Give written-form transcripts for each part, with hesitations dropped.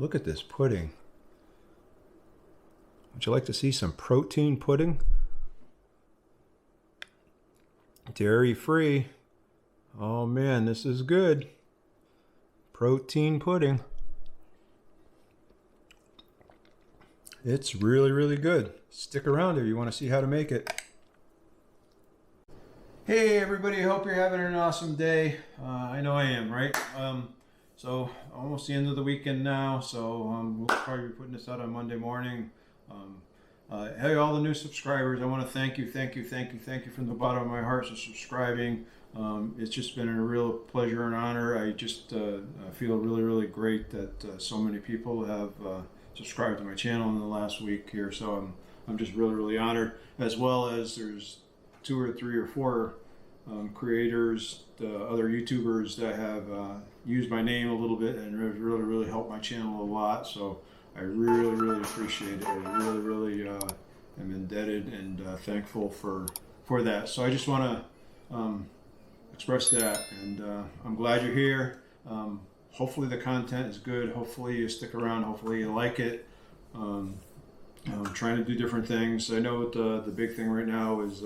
look at this pudding. Would you like to see some protein pudding? Dairy free. Oh man, this is good. Protein pudding. It's really, really good. Stick around if you want to see how to make it. Hey everybody, hope you're having an awesome day. I know I am, right? So almost the end of the weekend now, so we'll probably be putting this out on Monday morning. Hey, all the new subscribers, I want to thank you from the bottom of my heart for subscribing. It's just been a real pleasure and honor. I just feel really, really great that so many people have subscribed to my channel in the last week here. So I'm just really, really honored, as well as there's 2 or 3 or 4 creators, other YouTubers that have used my name a little bit and really, really helped my channel a lot. So I really, really appreciate it. I really, really am indebted and thankful for that. So I just want to express that, and I'm glad you're here. Hopefully the content is good. Hopefully you stick around. Hopefully you like it. I'm trying to do different things. I know the big thing right now is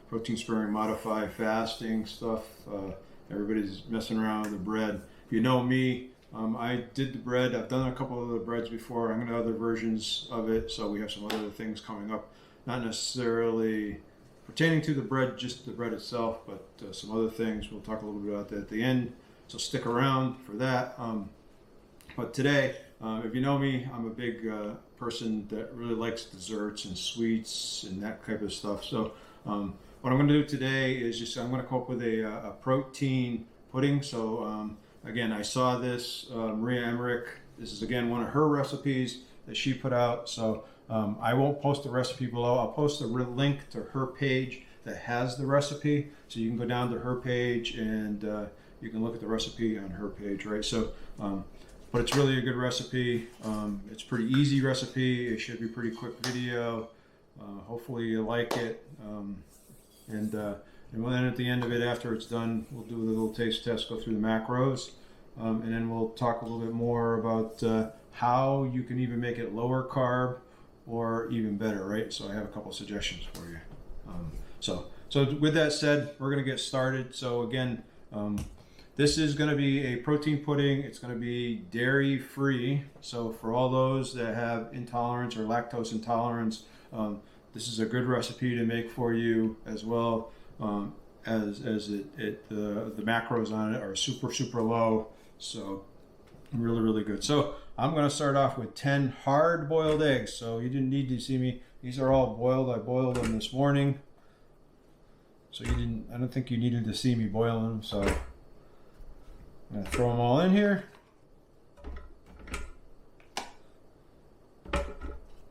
protein sparing modified fasting stuff. Everybody's messing around with the bread. If you know me, I did the bread. I've done a couple of the breads before. I'm going to have other versions of it. So we have some other things coming up, not necessarily pertaining to the bread, just the bread itself, but some other things. We'll talk a little bit about that at the end. So stick around for that. But today, if you know me, I'm a big person that really likes desserts and sweets and that type of stuff. So what I'm going to do today is I'm going to come up with a protein pudding. So again, I saw this, Maria Emmerich. This is again one of her recipes that she put out. So I won't post the recipe below. I'll post a link to her page that has the recipe. So you can go down to her page and you can look at the recipe on her page, right? So, but it's really a good recipe. It's pretty easy recipe. It should be a pretty quick video. Hopefully you like it. And then at the end of it, after it's done, we'll do a little taste test, go through the macros, and then we'll talk a little bit more about how you can even make it lower carb or even better, right? So I have a couple suggestions for you. So with that said, we're going to get started. So again, this is going to be a protein pudding. It's going to be dairy free. So for all those that have intolerance or lactose intolerance, this is a good recipe to make for you, as well as the macros on it are super, super low. So really, really good. So I'm going to start off with 10 hard boiled eggs. So you didn't need to see me. These are all boiled. I boiled them this morning. So I don't think you needed to see me boil them. So I'm going to throw them all in here.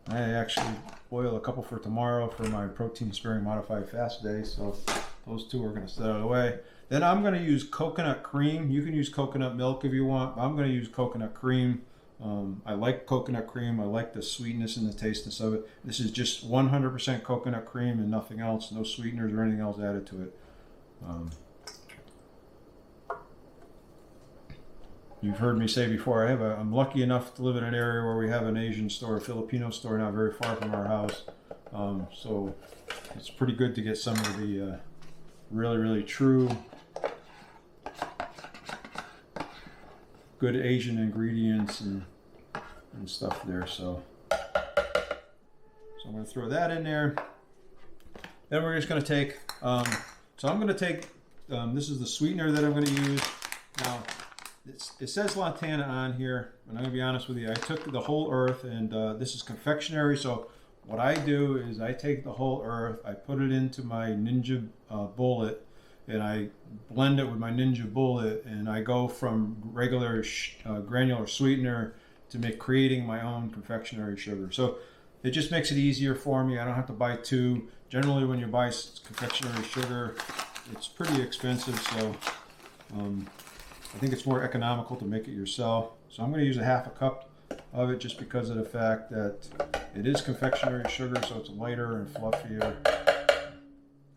I actually boil a couple for tomorrow for my protein sparing modified fast day. So those 2 are going to stay out of the way. Then I'm going to use coconut cream. You can use coconut milk if you want, but I'm going to use coconut cream. I like coconut cream. I like the sweetness and the tastiness of it. This is just 100% coconut cream and nothing else. No sweeteners or anything else added to it. You've heard me say before, I'm lucky enough to live in an area where we have an Asian store, a Filipino store, not very far from our house. So it's pretty good to get some of the really, really true good Asian ingredients and stuff there. So I'm going to throw that in there. Then we're just going to take, so I'm going to take, this is the sweetener that I'm going to use. Now, it says Lantana on here, and I'm going to be honest with you, I took the whole earth, and this is confectionery. So what I do is I take the whole earth, I put it into my Ninja bullet, and I blend it with my Ninja bullet, and I go from regular granular sweetener to creating my own confectionery sugar. So it just makes it easier for me. I don't have to buy 2. Generally, when you buy confectionery sugar, it's pretty expensive. So I think it's more economical to make it yourself. So I'm going to use a ½ cup of it just because of the fact that it is confectionery sugar, so it's lighter and fluffier.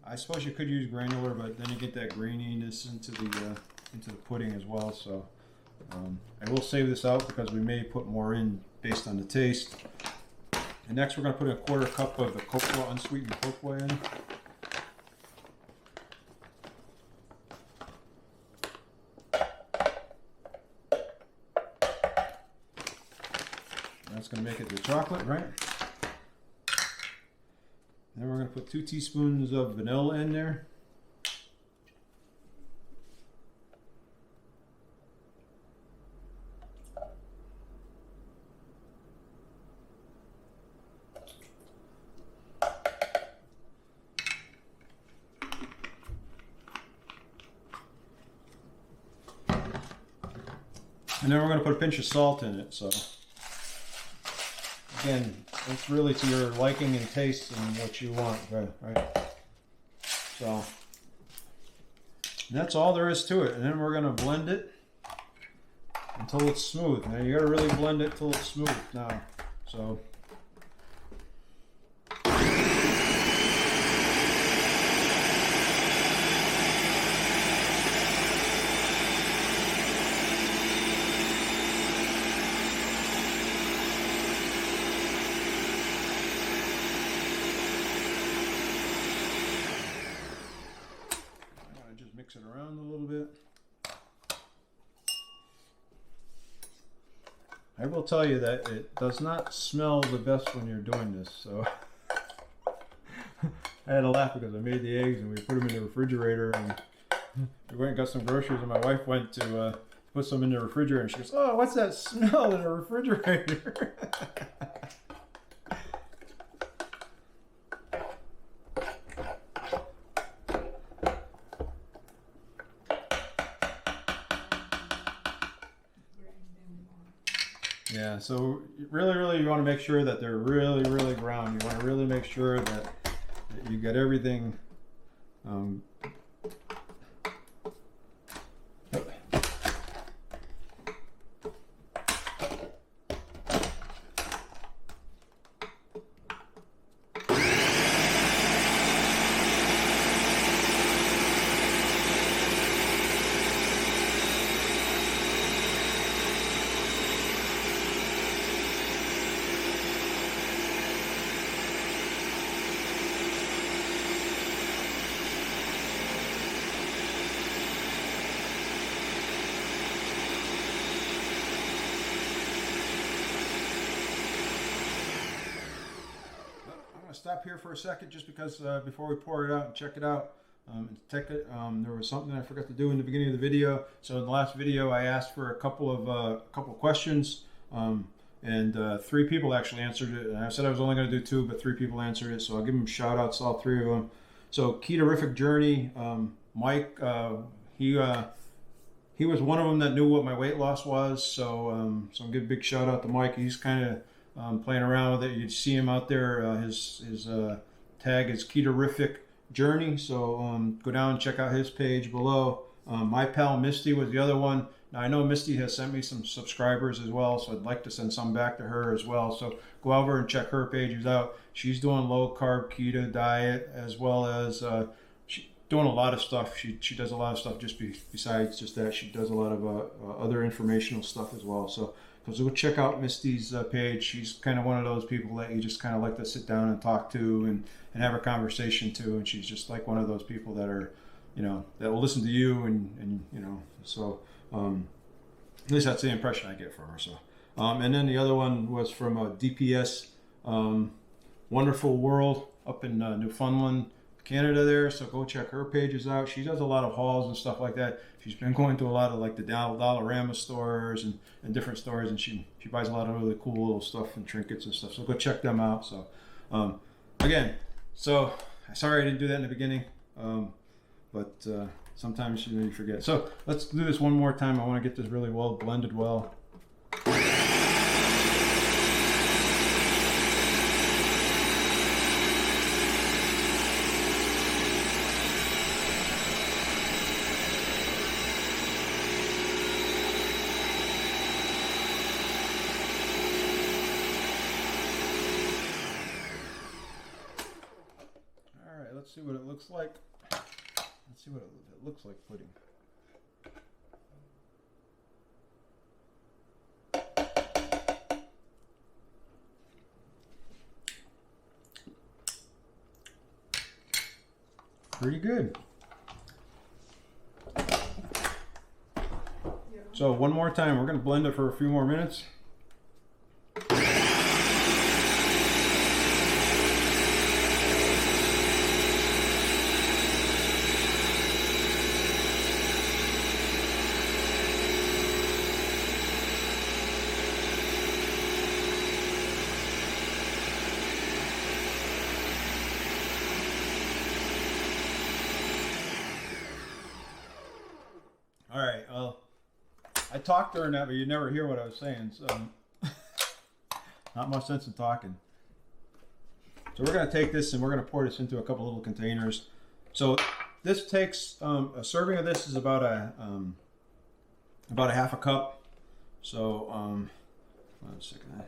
I suppose you could use granular, but then you get that graininess into the pudding as well. So I will save this out because we may put more in based on the taste. And next we're going to put a 1/4 cup of the cocoa, unsweetened cocoa in. That's going to make it the chocolate, right? Then we're going to put 2 teaspoons of vanilla in there. And then we're going to put a pinch of salt in it. So again, it's really to your liking and taste and what you want, right? So that's all there is to it. And then we're going to blend it until it's smooth. Now you got to really blend it till it's smooth now. So mix it around a little bit. I will tell you that it does not smell the best when you're doing this, so I had to laugh because I made the eggs and we put them in the refrigerator, and we went and got some groceries and my wife went to put some in the refrigerator and she goes, "Oh, what's that smell in the refrigerator?" Yeah, so really you want to make sure that they're really ground. You want to really make sure that you get everything stop here for a second just because before we pour it out and check it out there was something I forgot to do in the beginning of the video. So in the last video I asked for a couple of questions and 3 people actually answered it, and I said I was only going to do 2, but 3 people answered it, so I'll give them shout outs to all 3 of them. So Ketorific Journey, Mike, he was one of them that knew what my weight loss was, so so I'll give a big shout out to Mike. He's kind of playing around with it. You'd see him out there. His tag is Ketorific Journey. So go down and check out his page below. My Pal Misty was the other one. Now I know Misty has sent me some subscribers as well, so I'd like to send some back to her as well. So go over and check her pages out. She's doing low carb keto diet as well as she's doing a lot of stuff. She does a lot of stuff besides just that. She does a lot of other informational stuff as well. So go check out Misty's page. She's kind of one of those people that you just kind of like to sit down and talk to and have a conversation to, and she's just like one of those people that are, you know, that will listen to you and you know, so at least that's the impression I get from her. So and then the other one was from DPS Wonderful World up in Newfoundland, Canada there. So go check her pages out. She does a lot of hauls and stuff like that. She's been going to a lot of like the Dollarama stores and different stores, and she buys a lot of really cool little stuff and trinkets and stuff. So go check them out. So again, so sorry I didn't do that in the beginning, but sometimes you forget. So let's do this one more time. I want to get this really well blended well. Let's see what it looks like. Let's see what it looks like pudding. pretty good. So one more time, we're going to blend it for a few more minutes. All right, I talked during that, but you never hear what I was saying, so not much sense in talking. So we're going to take this and we're going to pour this into a couple little containers. So this takes, a serving of this is about a half a cup. So, one second.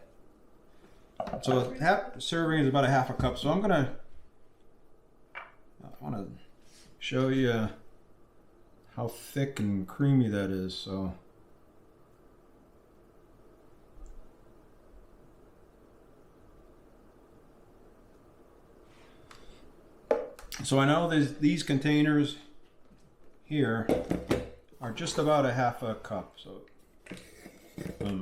So half serving is about a half a cup. So I want to show you how thick and creamy that is. So I know these containers here are just about a half a cup. So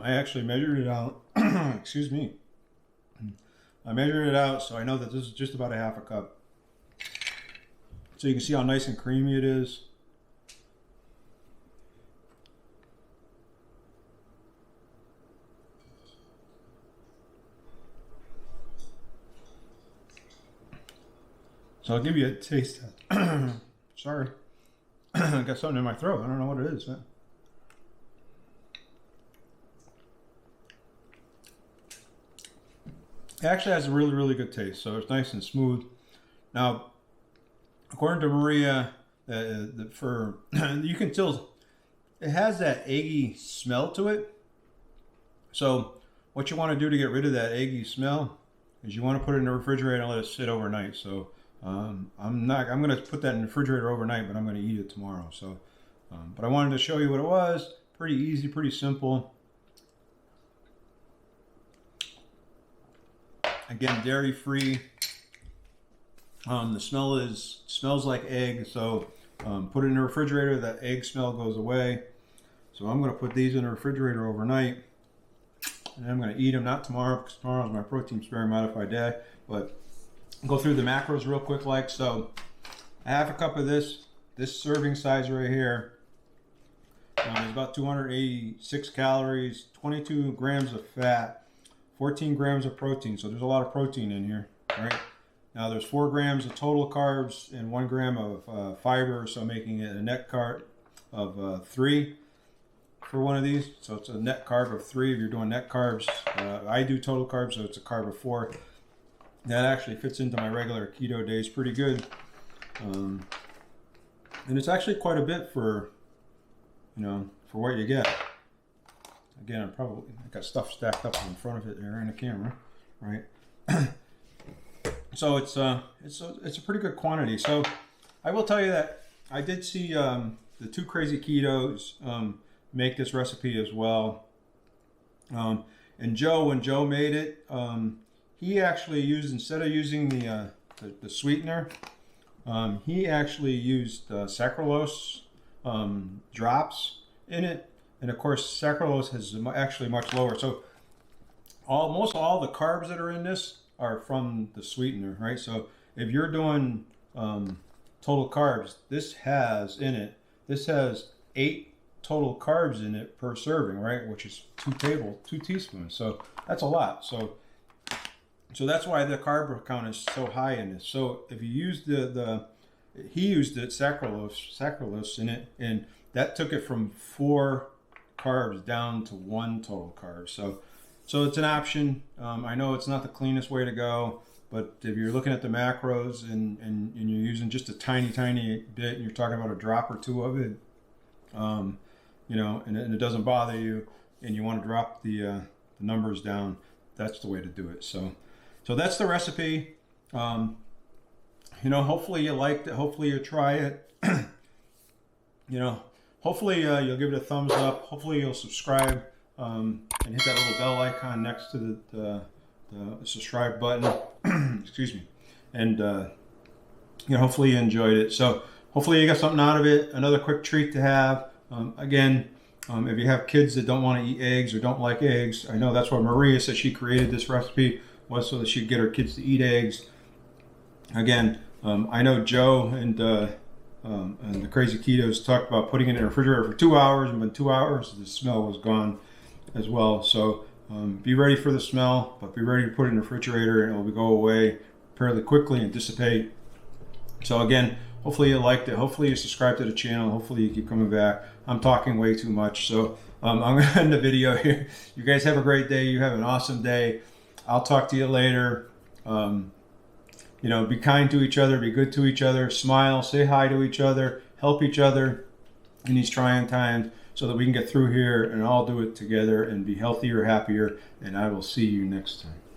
I actually measured it out. Excuse me. I measured it out, so I know that this is just about a half a cup. So you can see how nice and creamy it is. So I'll give you a taste. Sorry. I got something in my throat. I don't know what it is. It actually has a really, really good taste. So it's nice and smooth. Now, according to Maria, you can tell it has that eggy smell to it. So what you want to do to get rid of that eggy smell is you want to put it in the refrigerator and let it sit overnight. So I'm going to put that in the refrigerator overnight, but I'm going to eat it tomorrow. So, but I wanted to show you what it was. Pretty easy, pretty simple. Again, dairy free. The smell smells like egg. So put it in the refrigerator. That egg smell goes away. So I'm going to put these in the refrigerator overnight, and I'm going to eat them not tomorrow because tomorrow is my protein sparing modified day, but go through the macros real quick. So a half a cup of this serving size right here is about 286 calories, 22 grams of fat, 14 grams of protein. So there's a lot of protein in here, right? Now there's 4 grams of total carbs and 1 gram of fiber, so making it a net carb of 3 for one of these. So it's a net carb of 3 if you're doing net carbs. I do total carbs, so it's a carb of 4. That actually fits into my regular keto days pretty good. And it's actually quite a bit for what you get. Again, I got stuff stacked up in front of it there in the camera, right? So it's a pretty good quantity. So I will tell you that I did see the 2 Crazy Ketos make this recipe as well. And when Joe made it, he actually used, instead of using the sweetener, he actually used saccharose drops in it. And of course, saccharose is actually much lower. So almost all the carbs that are in this are from the sweetener, right? So if you're doing total carbs, this has 8 total carbs in it per serving, right? Which is 2 teaspoons. So that's a lot. So that's why the carb count is so high in this. So if you use he used the saccharose in it, and that took it from 4 carbs down to 1 total carb. So it's an option. I know it's not the cleanest way to go, but if you're looking at the macros and you're using just a tiny bit, and you're talking about a drop or 2 of it, and it doesn't bother you, and you want to drop the numbers down, that's the way to do it. So that's the recipe. Hopefully you liked it. Hopefully you try it. Hopefully you'll give it a thumbs up. Hopefully you'll subscribe and hit that little bell icon next to the subscribe button. Excuse me. And hopefully you enjoyed it. So hopefully you got something out of it. Another quick treat to have. Again, if you have kids that don't want to eat eggs or don't like eggs, I know that's why Maria said she created this recipe, was so that she'd get her kids to eat eggs. Again, I know Joe and the Crazy Ketos talked about putting it in the refrigerator for 2 hours, and in 2 hours the smell was gone as well. So be ready for the smell, but be ready to put it in the refrigerator and it will go away fairly quickly and dissipate. So again, hopefully you liked it. Hopefully you subscribe to the channel. Hopefully you keep coming back. I'm talking way too much, so I'm going to end the video here. You guys have a great day. You have an awesome day. I'll talk to you later. Be kind to each other. Be good to each other. Smile. Say hi to each other. Help each other in these trying times so that we can get through here and all do it together and be healthier, happier. And I will see you next time.